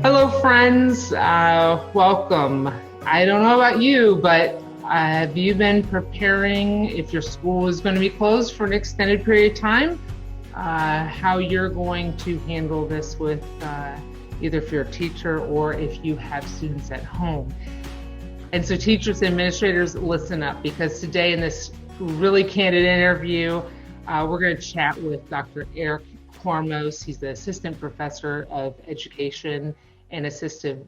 Hello, friends. Welcome. I don't know about you, but have you been preparing if your school is going to be closed for an extended period of time? How you're going to handle this with either if you're a teacher or if you have students at home. And so teachers and administrators, listen up, because today in this really candid interview, we're going to chat with Dr. Erik Kormos. He's the Assistant Professor of Education and Assistive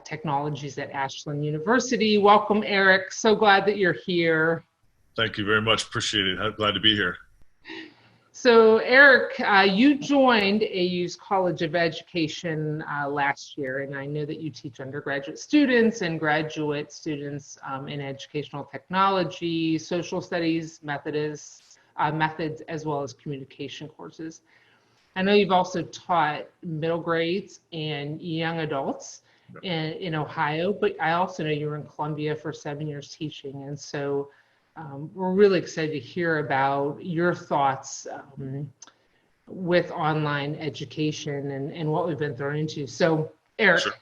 Technologies at Ashland University. Welcome, Erik. So glad that you're here. Thank you very much. Appreciate it. I'm glad to be here. So, Erik, you joined AU's College of Education last year, and I know that you teach undergraduate students and graduate students in educational technology, social studies, methods, as well as communication courses. I know you've also taught middle grades and young adults in Ohio, but I also know you were in Columbia for 7 years teaching. And so we're really excited to hear about your thoughts with online education and what we've been thrown into. So, Erik, Sure.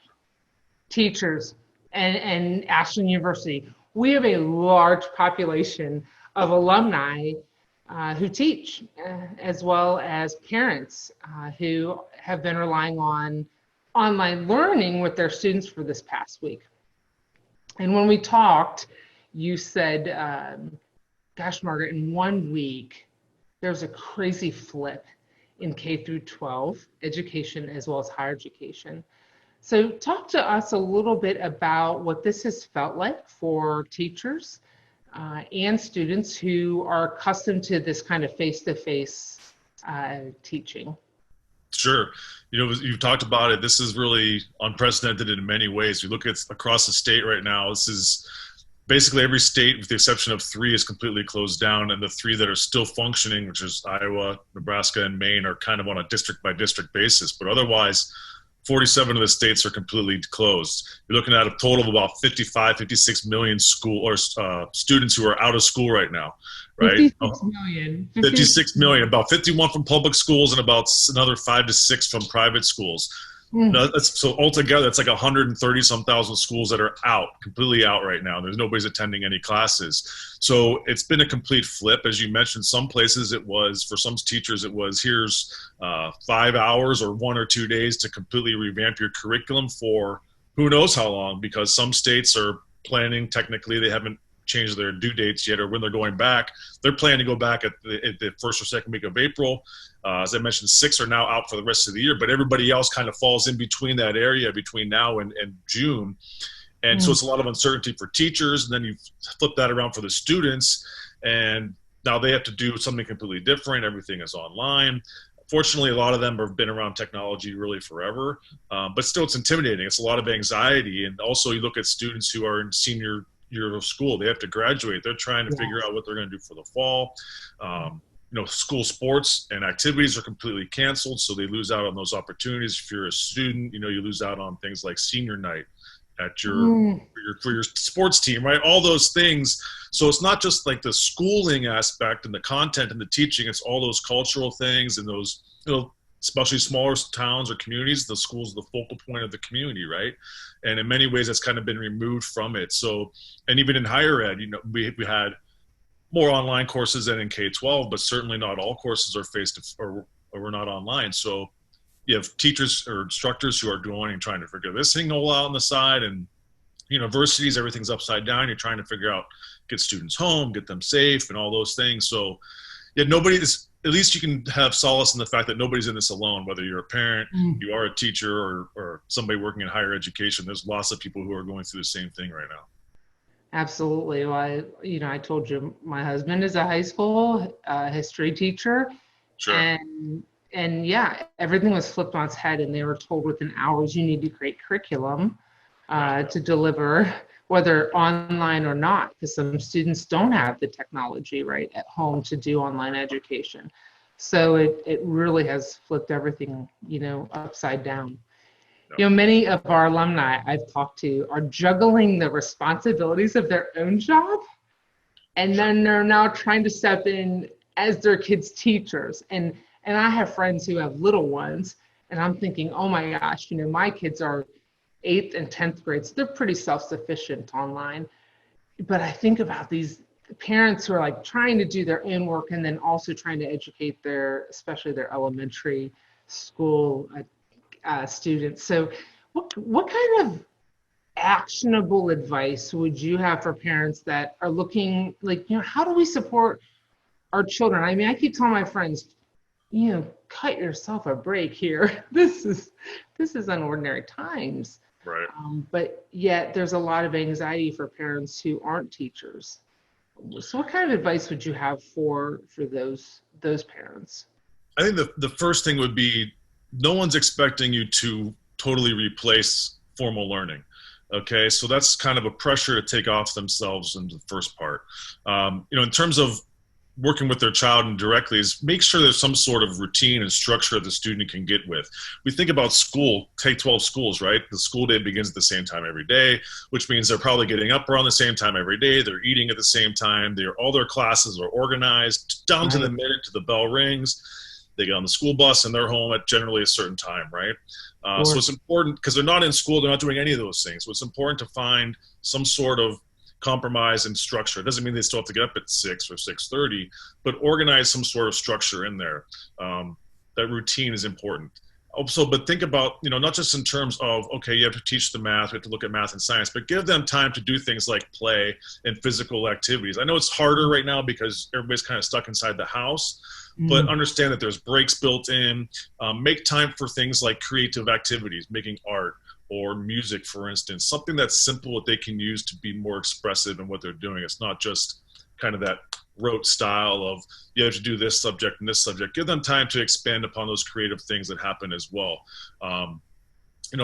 Teachers and Ashland University, we have a large population of alumni who teach, as well as parents who have been relying on online learning with their students for this past week. And when we talked, you said, gosh, Margaret, in 1 week, there's a crazy flip in K through 12 education as well as higher education. So talk to us a little bit about what this has felt like for teachers and students who are accustomed to this kind of face-to-face teaching. Sure. You've talked about it. This is really unprecedented in many ways. We look at across the state right now. This is basically every state, with the exception of 3, is completely closed down. And the 3 that are still functioning, which is Iowa, Nebraska, and Maine, are kind of on a district-by-district basis. But otherwise, 47 of the states are completely closed. You're looking at a total of about 56 million students who are out of school right now, right? 56 million, about 51 from public schools and about another 5 to 6 from private schools. So altogether, it's like 130 some thousand schools that are completely out right now. There's nobody's attending any classes. So it's been a complete flip. As you mentioned, some places for some teachers, here's 5 hours or 1 or 2 days to completely revamp your curriculum for who knows how long, because some states are planning, technically, they haven't changed their due dates yet or when they're going back. They're planning to go back at the first or second week of April. As I mentioned, 6 are now out for the rest of the year, but everybody else kind of falls in between that area between now and June. And so it's a lot of uncertainty for teachers. And then you flip that around for the students, and now they have to do something completely different. Everything is online. Fortunately, a lot of them have been around technology really forever, but still it's intimidating. It's a lot of anxiety. And also you look at students who are in senior year of school. They have to graduate. They're trying to figure out what they're going to do for the fall. School sports and activities are completely canceled, so they lose out on those opportunities. If you're a student, you lose out on things like senior night at for your sports team, right? All those things. So it's not just like the schooling aspect and the content and the teaching. It's all those cultural things and those, especially smaller towns or communities, the school's the focal point of the community, right? And in many ways, that's kind of been removed from it. So, and even in higher ed, we had more online courses than in K-12, but certainly not all courses are or we're not online. So you have teachers or instructors who are going and trying to figure this thing all out on the side, and universities, everything's upside down. You're trying to figure out, get students home, get them safe, and all those things. So yeah, at least you can have solace in the fact that nobody's in this alone, whether you're a parent, you are a teacher, or somebody working in higher education. There's lots of people who are going through the same thing right now. Absolutely. Well, I told you my husband is a high school history teacher. Sure. And yeah, everything was flipped on its head, and they were told within hours you need to create curriculum to deliver, whether online or not, because some students don't have the technology right at home to do online education. So it really has flipped everything, upside down. Many of our alumni I've talked to are juggling the responsibilities of their own job, and then they're now trying to step in as their kids' teachers. And I have friends who have little ones, and I'm thinking, oh my gosh, my kids are 8th and 10th grades. They're pretty self-sufficient online. But I think about these parents who are like trying to do their own work and then also trying to educate especially their elementary school students. So what kind of actionable advice would you have for parents that are looking like, how do we support our children? I mean, I keep telling my friends, cut yourself a break here. This is unordinary times. Right. But yet there's a lot of anxiety for parents who aren't teachers. So what kind of advice would you have for those parents? I think the first thing would be, no one's expecting you to totally replace formal learning. Okay, so that's kind of a pressure to take off themselves in the first part. In terms of working with their child indirectly, is make sure there's some sort of routine and structure the student can get with. We think about school, K-12 schools, right? The school day begins at the same time every day, which means they're probably getting up around the same time every day. They're eating at the same time. All their classes are organized down to the minute to the bell rings. They get on the school bus and they're home at generally a certain time, right? So it's important, because they're not in school, they're not doing any of those things. So it's important to find some sort of compromise and structure. It doesn't mean they still have to get up at 6 or 6:30, but organize some sort of structure in there. That routine is important. Also, but think about, not just in terms of, okay, you have to teach the math, we have to look at math and science, but give them time to do things like play and physical activities. I know it's harder right now because everybody's kind of stuck inside the house, but understand that there's breaks built in. Make time for things like creative activities, making art or music, for instance, something that's simple that they can use to be more expressive in what they're doing. It's not just kind of that rote style of, you have to do this subject and this subject. Give them time to expand upon those creative things that happen as well.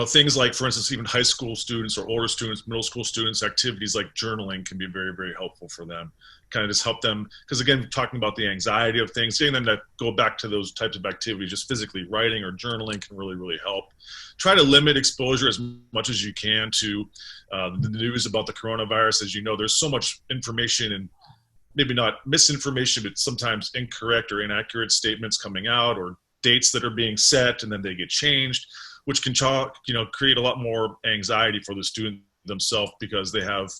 Things like, for instance, even high school students or older students, middle school students, activities like journaling can be very, very helpful for them. Kind of just help them, because again, talking about the anxiety of things, getting them to go back to those types of activities, just physically writing or journaling can really, really help. Try to limit exposure as much as you can to the news about the coronavirus. As you know, there's so much information, and maybe not misinformation, but sometimes incorrect or inaccurate statements coming out, or dates that are being set and then they get changed, which can create a lot more anxiety for the student themselves, because they have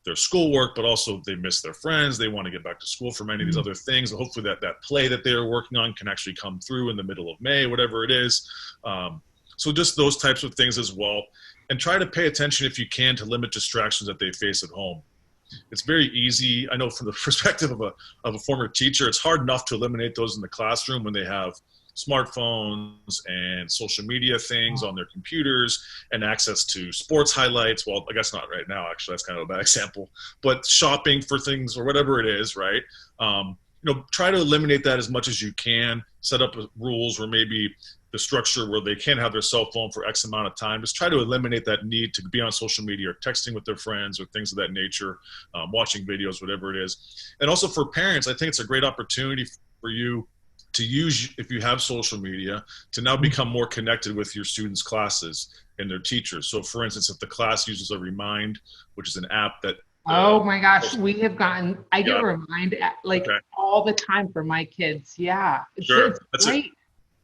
their schoolwork, but also they miss their friends. They want to get back to school for many of these other things. And hopefully that play that they're working on can actually come through in the middle of May, whatever it is. So just those types of things as well. And try to pay attention, if you can, to limit distractions that they face at home. It's very easy. I know from the perspective of a former teacher, it's hard enough to eliminate those in the classroom when they have smartphones and social media things on their computers and access to sports highlights. Well, I guess not right now, actually, that's kind of a bad example, but shopping for things or whatever it is, right? Try to eliminate that as much as you can. Set up rules where maybe the structure where they can't have their cell phone for X amount of time. Just try to eliminate that need to be on social media or texting with their friends or things of that nature, watching videos, whatever it is. And also for parents, I think it's a great opportunity for you to use, if you have social media, to now become more connected with your students' classes and their teachers. So for instance, if the class uses a Remind, which is an app that oh my gosh, I get Remind all the time for my kids. Yeah, it's great.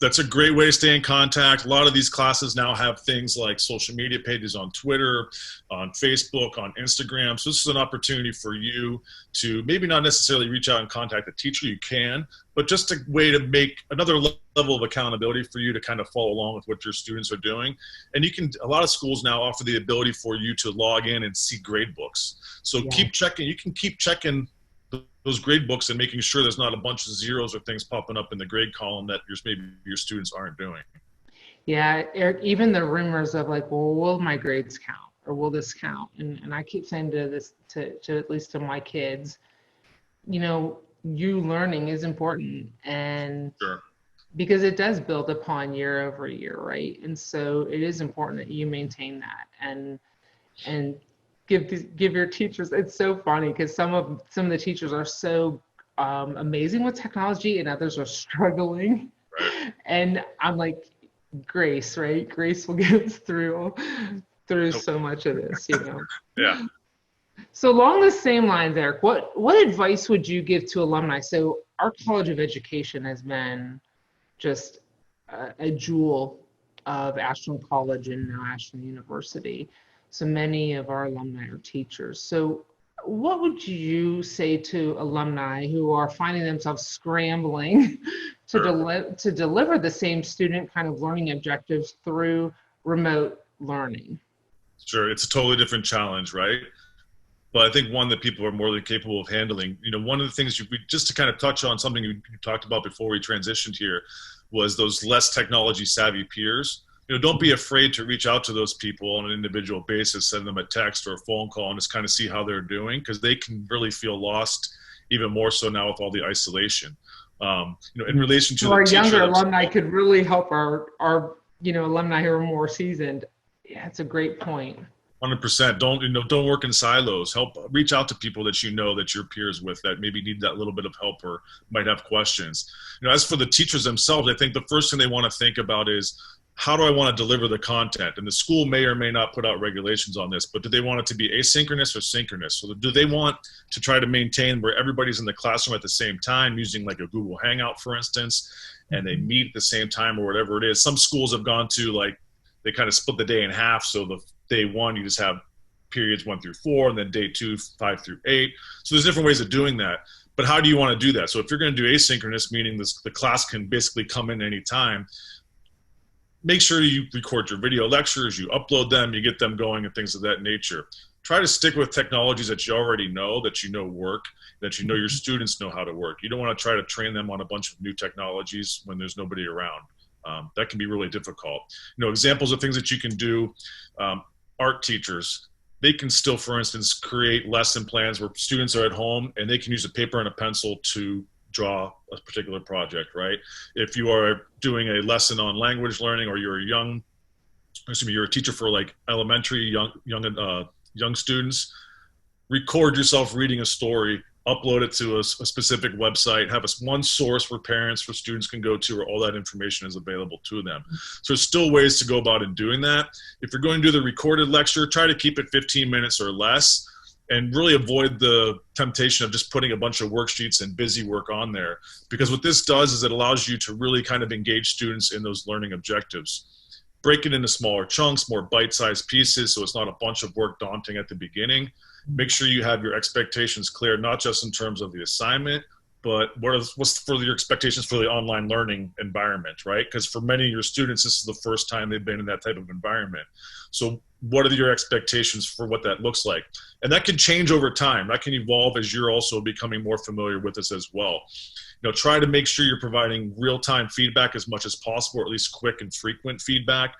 That's a great way to stay in contact. A lot of these classes now have things like social media pages on Twitter, on Facebook, on Instagram. So this is an opportunity for you to maybe not necessarily reach out and contact the teacher. You can, but just a way to make another level of accountability for you to kind of follow along with what your students are doing. And a lot of schools now offer the ability for you to log in and see grade books. So keep checking. You can keep checking those grade books and making sure there's not a bunch of zeros or things popping up in the grade column that maybe your students aren't doing. Yeah, Eric, even the rumors of like, well, will my grades count or will this count? And I keep saying to at least to my kids, you learning is important, and because it does build upon year over year, right? And so it is important that you maintain that and give your teachers. It's so funny because some of the teachers are so amazing with technology and others are struggling. Right. And I'm like, grace, right? Grace will get us through so much of this, Yeah. So along the same lines, Eric, what advice would you give to alumni? So our College of Education has been just a jewel of Ashland College and now Ashland University. So many of our alumni are teachers. So what would you say to alumni who are finding themselves scrambling to deliver the same student kind of learning objectives through remote learning? Sure, it's a totally different challenge, right? But I think one that people are more than capable of handling. One of the things just to kind of touch on something you talked about before we transitioned here was those less technology savvy peers. Don't be afraid to reach out to those people on an individual basis, send them a text or a phone call and just kind of see how they're doing, because they can really feel lost even more so now with all the isolation. In relation to our younger alumni could really help our alumni who are more seasoned. Yeah, it's a great point. 100%. Don't work in silos. Reach out to people that that you're peers with that maybe need that little bit of help or might have questions. As for the teachers themselves, I think the first thing they want to think about is, how do I want to deliver the content? And the school may or may not put out regulations on this, but do they want it to be asynchronous or synchronous? So do they want to try to maintain where everybody's in the classroom at the same time using like a Google Hangout, for instance, and they meet at the same time or whatever it is? Some schools have gone to they kind of split the day in half. So the day one, you just have periods 1 through 4, and then day 2, 5 through 8. So there's different ways of doing that. But how do you want to do that? So if you're going to do asynchronous, meaning the class can basically come in anytime, make sure you record your video lectures, you upload them, you get them going and things of that nature. Try to stick with technologies that you already know, that you know work, that you know your students know how to work. You don't want to try to train them on a bunch of new technologies when there's nobody around. That can be really difficult. Examples of things that you can do, art teachers, they can still, for instance, create lesson plans where students are at home and they can use a paper and a pencil to draw a particular project, right? If you are doing a lesson on language learning, or you're you're a teacher for like elementary young students, record yourself reading a story, upload it to a specific website, have one source where parents, for students can go to, where all that information is available to them. So there's still ways to go about in doing that. If you're going to do the recorded lecture, try to keep it 15 minutes or less, and really avoid the temptation of just putting a bunch of worksheets and busy work on there. Because what this does is it allows you to really kind of engage students in those learning objectives. Break it into smaller chunks, more bite-sized pieces, so it's not a bunch of work daunting at the beginning. Make sure you have your expectations clear, not just in terms of the assignment, but what's for your expectations for the online learning environment, right? Because for many of your students, this is the first time they've been in that type of environment. So what are your expectations for what that looks like? And that can change over time. That can evolve as you're also becoming more familiar with this as well. Try to make sure you're providing real-time feedback as much as possible, or at least quick and frequent feedback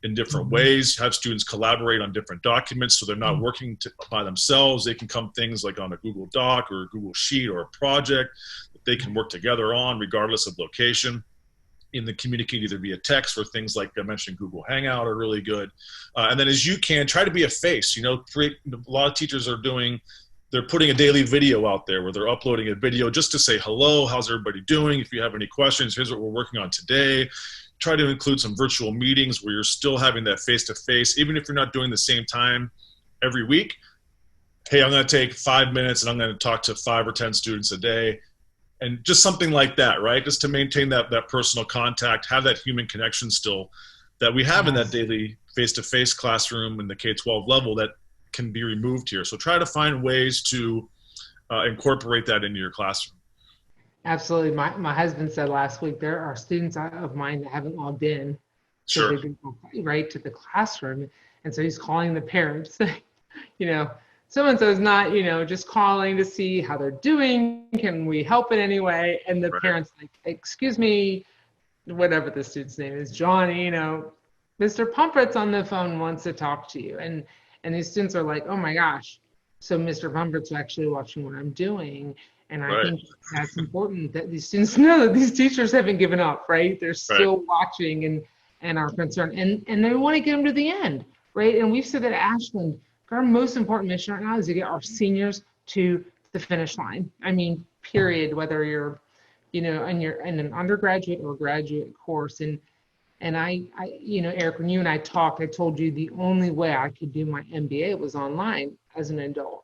in different ways. Have students collaborate on different documents so they're not working by themselves. They can come things like on a Google Doc or a Google Sheet or a project that they can work together on regardless of location. In the communicate either via text, or things like I mentioned Google Hangout are really good. And then as you can, try to be a face. A lot of teachers they're putting a daily video out there where they're uploading a video just to say hello, how's everybody doing? If you have any questions, here's what we're working on today. Try to include some virtual meetings where you're still having that face-to-face, even if you're not doing the same time every week. Hey, I'm going to take 5 minutes and I'm going to talk to 5 or 10 students a day. And just something like that, right? Just to maintain that personal contact, have that human connection still that we have in that daily face-to-face classroom in the K-12 level that can be removed here. So try to find ways to incorporate that into your classroom. Absolutely. My husband said last week, there are students of mine that haven't logged in to the classroom. And so he's calling the parents, so-and-so's not, just calling to see how they're doing. Can we help in any way? And the parents like, excuse me, whatever the student's name is, Johnny, Mr. Pomfret's on the phone, wants to talk to you. And these students are like, oh my gosh, so Mr. Pomfret's actually watching what I'm doing. And I think that's important that these students know that these teachers haven't given up, right? They're still watching and are concerned. And they want to get them to the end, right? And we've said that at Ashland, our most important mission right now is to get our seniors to the finish line. I mean, period, whether you're, in an undergraduate or graduate course. And I, Eric, when you and I talked, I told you the only way I could do my MBA was online as an adult.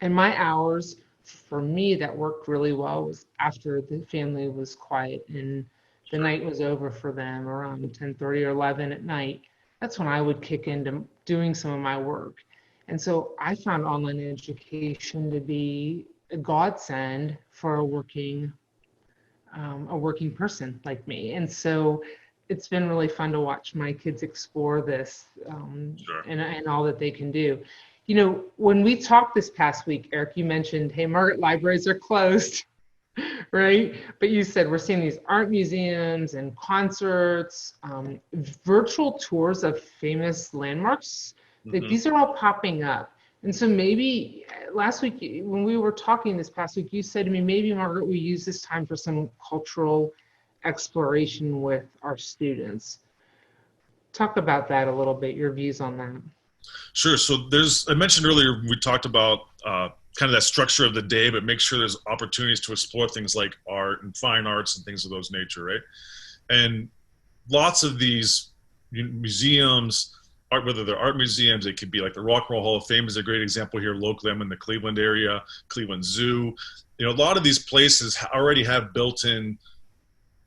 And my hours, for me, that worked really well was after the family was quiet and the night was over for them around 10:30 or 11 at night, that's when I would kick into doing some of my work. And so I found online education to be a godsend for a working person like me. And so it's been really fun to watch my kids explore this Sure. and all that they can do. You know, when we talked this past week, Eric, you mentioned, hey, Margaret, libraries are closed, right? But you said we're seeing these art museums and concerts, virtual tours of famous landmarks. Like, these are all popping up. And so maybe last week, when we were talking this past week, you said to me, maybe, Margaret, we use this time for some cultural exploration with our students. Talk about that a little bit, your views on that. Sure. So I mentioned earlier, we talked about kind of that structure of the day, but make sure there's opportunities to explore things like art and fine arts and things of those nature, right? And lots of these museums, whether they're art museums, it could be like the Rock and Roll Hall of Fame is a great example here locally. I'm in the Cleveland area, Cleveland Zoo. You know, a lot of these places already have built-in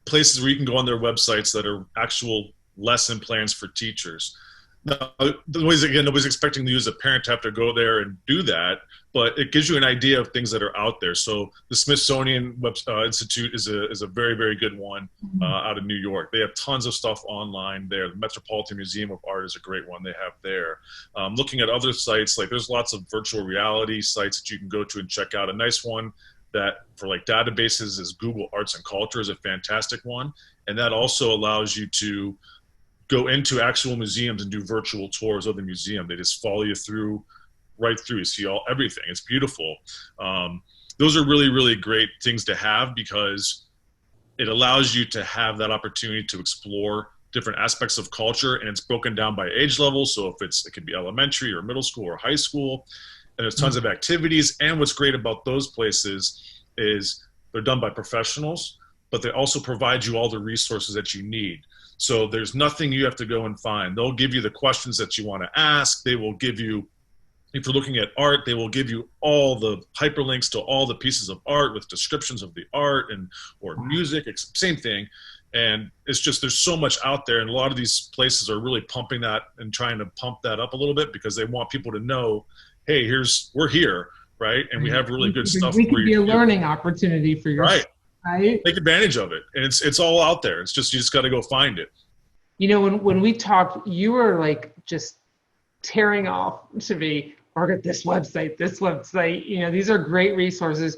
places where you can go on their websites that are actual lesson plans for teachers. Now, nobody's expecting you as a parent to have to go there and do that, but it gives you an idea of things that are out there. So the Smithsonian Institute is a very, very good one out of New York. They have tons of stuff online there. The Metropolitan Museum of Art is a great one they have there. Looking at other sites, like there's lots of virtual reality sites that you can go to and check out. A nice one that for like databases is Google Arts and Culture is a fantastic one. And that also allows you to go into actual museums and do virtual tours of the museum. They just follow you right through. You see everything. It's beautiful. Those are really, really great things to have because it allows you to have that opportunity to explore different aspects of culture, and it's broken down by age level. So if it could be elementary or middle school or high school, and there's tons of activities. And what's great about those places is they're done by professionals, but they also provide you all the resources that you need. So there's nothing you have to go and find. They'll give you the questions that you want to ask. They will give you, if you're looking at art, they will give you all the hyperlinks to all the pieces of art with descriptions of the art or music, same thing. And it's just, there's so much out there. And a lot of these places are really pumping that and trying to pump that up a little bit because they want people to know, hey, we're here, right? And we have really good stuff. We could be a learning opportunity for your right. Right? Take advantage of it. And it's all out there. It's just, you just got to go find it. You know, when we talked, you were like just tearing off to me, Margaret, this website, you know, these are great resources.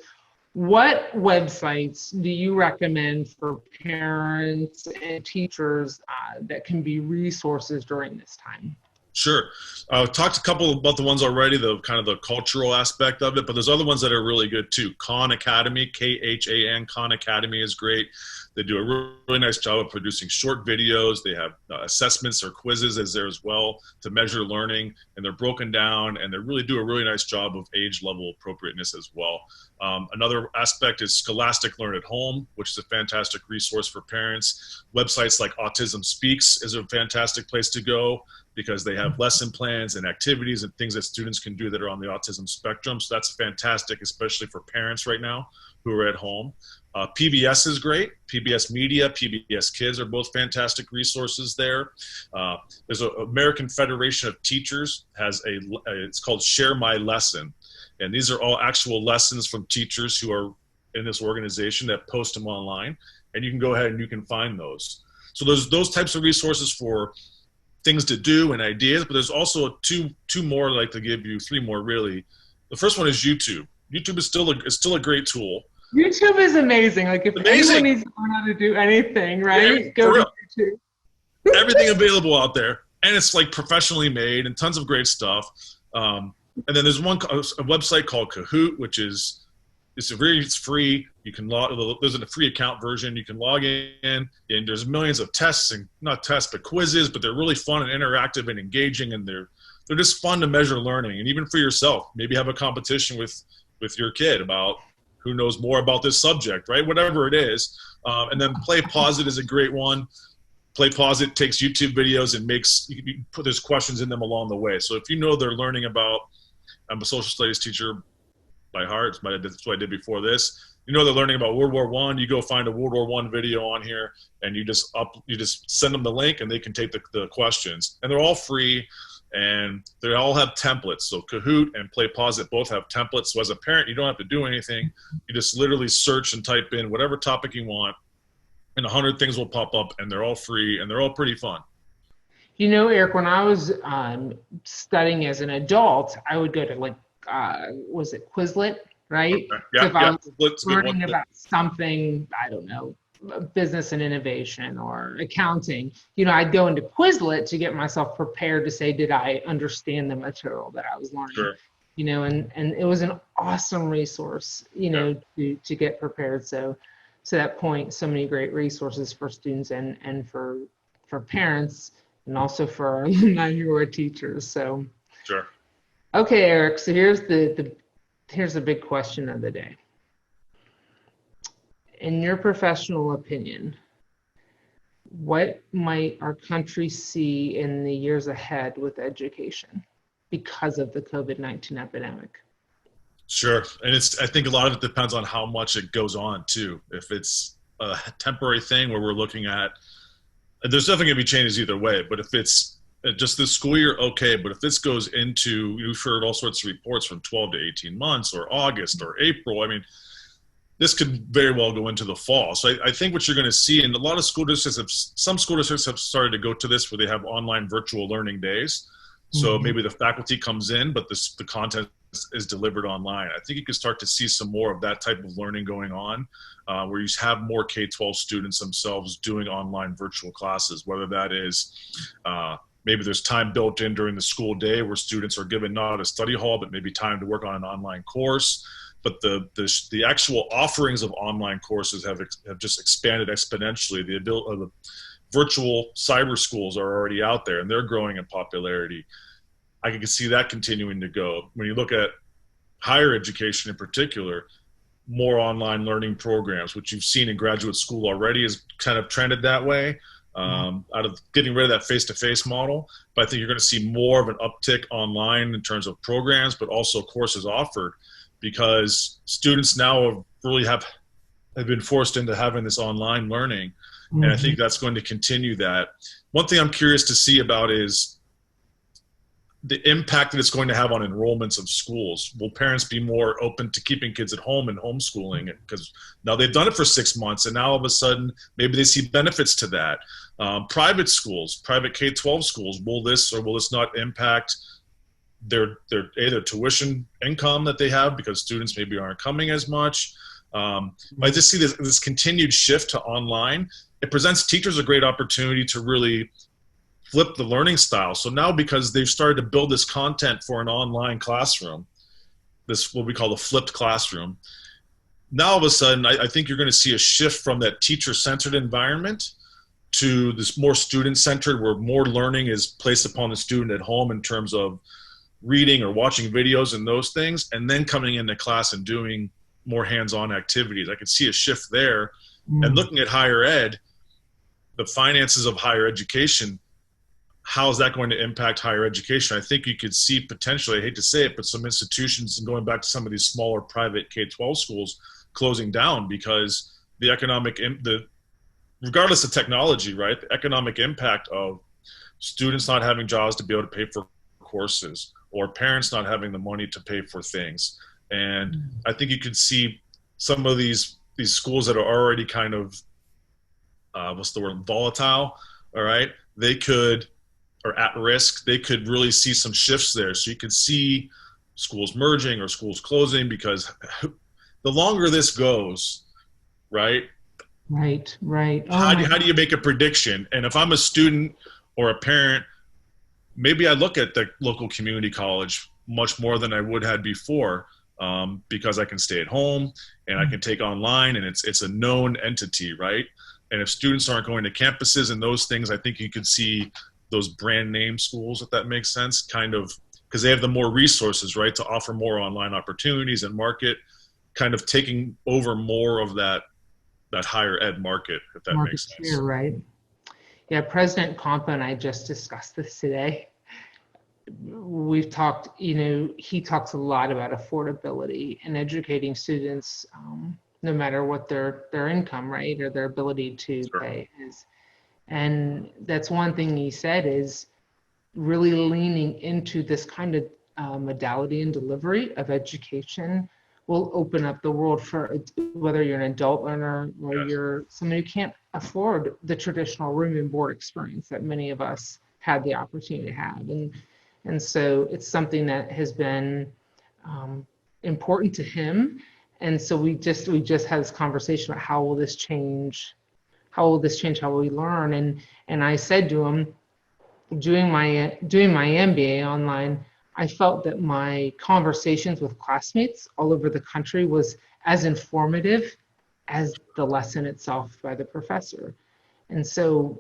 What websites do you recommend for parents and teachers that can be resources during this time? Sure. Talked a couple about the ones already, the kind of the cultural aspect of it, but there's other ones that are really good too. Khan Academy, Khan, Khan Academy is great. They do a really nice job of producing short videos. They have assessments or quizzes as there as well to measure learning, and they're broken down, and they really do a really nice job of age level appropriateness as well. Another aspect is Scholastic Learn at Home, which is a fantastic resource for parents. Websites like Autism Speaks is a fantastic place to go because they have lesson plans and activities and things that students can do that are on the autism spectrum. So that's fantastic, especially for parents right now who are at home. PBS is great. PBS Media, PBS Kids are both fantastic resources there. There's an American Federation of Teachers has it's called Share My Lesson. And these are all actual lessons from teachers who are in this organization that post them online. And you can go ahead and you can find those. So there's those types of resources for things to do and ideas, but there's also two more, I'd like to give you, three more really. The first one is YouTube. YouTube is still a great tool. YouTube is amazing. Like if anyone needs to learn how to do anything, right? Go to YouTube. Everything available out there, and it's like professionally made and tons of great stuff. And then there's a website called Kahoot, which is it's free. You can there's a free account version. You can log in, and there's millions of tests and not tests, but quizzes. But they're really fun and interactive and engaging, and they're just fun to measure learning. And even for yourself, maybe have a competition with your kid about who knows more about this subject, right? Whatever it is. And then Play Pause It is a great one. Play Pause It takes YouTube videos and there's questions in them along the way. So if you know they're learning about, I'm a social studies teacher by heart, that's what I did before this. you know they're learning about World War I, you go find a World War I video on here, and you just send them the link, and they can take the questions. And they're all free, and they all have templates. So Kahoot and Play Posit both have templates. So as a parent, you don't have to do anything. You just literally search and type in whatever topic you want, and 100 things will pop up, and they're all free, and they're all pretty fun. You know, Eric, when I was studying as an adult, I would go to was it Quizlet, right? Yeah, so if I was Quizlet's learning about something, I don't know, business and innovation or accounting, I'd go into Quizlet to get myself prepared to say, did I understand the material that I was learning? Sure. And it was an awesome resource, to get prepared. So to that point, so many great resources for students and for parents, and also for our alumni who are teachers. So, sure. Okay, Eric. So here's the big question of the day. In your professional opinion, what might our country see in the years ahead with education because of the COVID-19 epidemic? Sure. And I think a lot of it depends on how much it goes on too. If it's a temporary thing where we're looking at, there's definitely going to be changes either way, but if it's just this school year, okay. But if this goes into, you've heard all sorts of reports from 12 to 18 months or August or April. I mean, this could very well go into the fall. So I think what you're going to see, and a lot of school districts some school districts have started to go to this where they have online virtual learning days. So maybe the faculty comes in, but the content is delivered online. I think you can start to see some more of that type of learning going on, where you have more K-12 students themselves doing online virtual classes, whether that is maybe there's time built in during the school day where students are given not a study hall, but maybe time to work on an online course. But the actual offerings of online courses have just expanded exponentially. The virtual cyber schools are already out there, and they're growing in popularity. I can see that continuing to go. When you look at higher education in particular, more online learning programs, which you've seen in graduate school already, is kind of trended that way, out of getting rid of that face-to-face model. But I think you're going to see more of an uptick online in terms of programs, but also courses offered, because students now have been forced into having this online learning. And I think that's going to continue that. One thing I'm curious to see about is the impact that it's going to have on enrollments of schools. Will parents be more open to keeping kids at home and homeschooling? Because now they've done it for 6 months, and now all of a sudden maybe they see benefits to that. Private schools, private K-12 schools, will this not impact their tuition income that they have because students maybe aren't coming as much? I just see this continued shift to online. It presents teachers a great opportunity to really flip the learning style. So now, because they've started to build this content for an online classroom, this what we call the flipped classroom, now all of a sudden I think you're going to see a shift from that teacher-centered environment to this more student-centered, where more learning is placed upon the student at home in terms of reading or watching videos and those things, and then coming into class and doing more hands-on activities. I could see a shift there. And looking at higher ed, the finances of higher education, how is that going to impact higher education? I think you could see potentially, I hate to say it, but some institutions, and going back to some of these smaller private K-12 schools, closing down because regardless of technology, right? The economic impact of students not having jobs to be able to pay for courses, or parents not having the money to pay for things. And I think you could see some of these schools that are already kind of, volatile, all right? Or at risk, they could really see some shifts there. So you could see schools merging or schools closing, because the longer this goes, right? Right. How do you make a prediction? And if I'm a student or a parent, maybe I look at the local community college much more than I would have before, because I can stay at home and I can take online, and it's a known entity, right? And if students aren't going to campuses and those things, I think you could see those brand name schools, if that makes sense, kind of, because they have the more resources, right, to offer more online opportunities and market, kind of taking over more of that higher ed market, if that makes sense. Share, right? Yeah, President Compa and I just discussed this today. We've talked, he talks a lot about affordability and educating students, no matter what their income, right, or their ability to Sure. pay is. And that's one thing he said is really leaning into this kind of modality and delivery of education will open up the world for whether you're an adult learner or Yes. you're someone who can't afford the traditional room and board experience that many of us had the opportunity to have. And so it's something that has been important to him. And so we just had this conversation about how will this change how will we learn? And I said to him, doing my MBA online, I felt that my conversations with classmates all over the country was as informative as the lesson itself by the professor. And so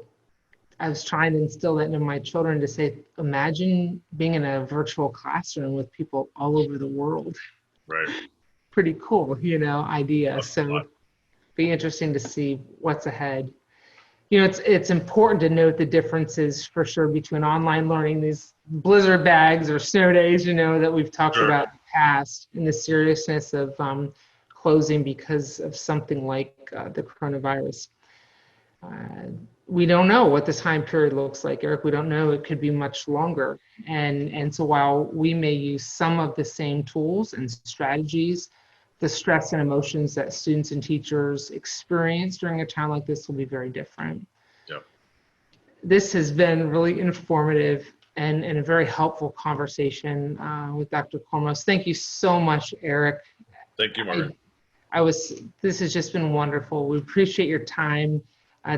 I was trying to instill that into my children to say, imagine being in a virtual classroom with people all over the world. Right. Pretty cool, idea. So be interesting to see what's ahead. It's important to note the differences for sure between online learning, these blizzard bags or snow days, that we've talked Sure. about in the past, and the seriousness of closing because of something like the coronavirus. We don't know what this time period looks like, Eric. We don't know. It could be much longer. And so while we may use some of the same tools and strategies, the stress and emotions that students and teachers experience during a time like this will be very different. Yep. This has been really informative and a very helpful conversation with Dr. Kormos. Thank you so much, Erik. Thank you, Margaret. This has just been wonderful. We appreciate your time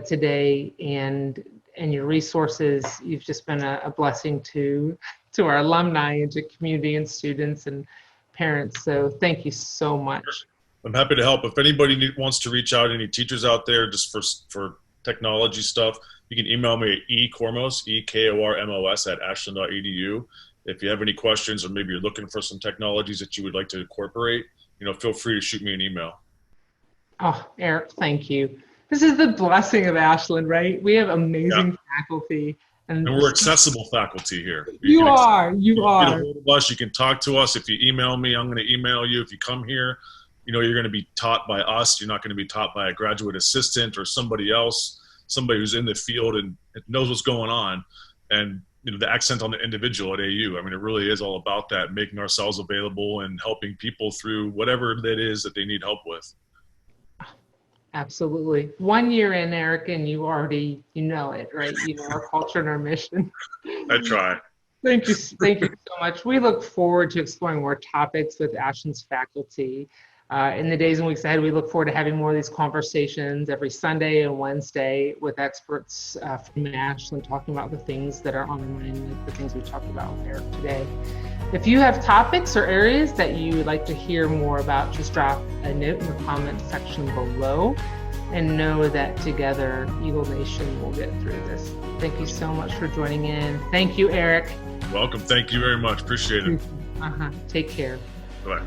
today and your resources. You've just been a blessing to our alumni and to community and students and parents. So thank you so much. I'm happy to help. If anybody wants to reach out, any teachers out there just for technology stuff, you can email me at ekormos, EKORMOS at ashland.edu. If you have any questions or maybe you're looking for some technologies that you would like to incorporate, feel free to shoot me an email. Oh, Erik, thank you. This is the blessing of Ashland, right? We have amazing faculty. And we're accessible faculty here. You get are. a hold of us. You can talk to us. If you email me, I'm going to email you. If you come here, you're going to be taught by us. You're not going to be taught by a graduate assistant or somebody else, somebody who's in the field and knows what's going on. And the accent on the individual at AU. I mean, it really is all about that, making ourselves available and helping people through whatever that is that they need help with. Absolutely. 1 year in, Erik, and you already, it, right? Our culture and our mission. I try. Thank you so much. We look forward to exploring more topics with Ashland's faculty. In the days and weeks ahead, we look forward to having more of these conversations every Sunday and Wednesday with experts from Ashland talking about the things that are on our mind, like the things we talked about with Erik today. If you have topics or areas that you would like to hear more about, just drop a note in the comment section below and know that together, Eagle Nation will get through this. Thank you so much for joining in. Thank you, Erik. Welcome. Thank you very much. Appreciate it. Take care. Bye.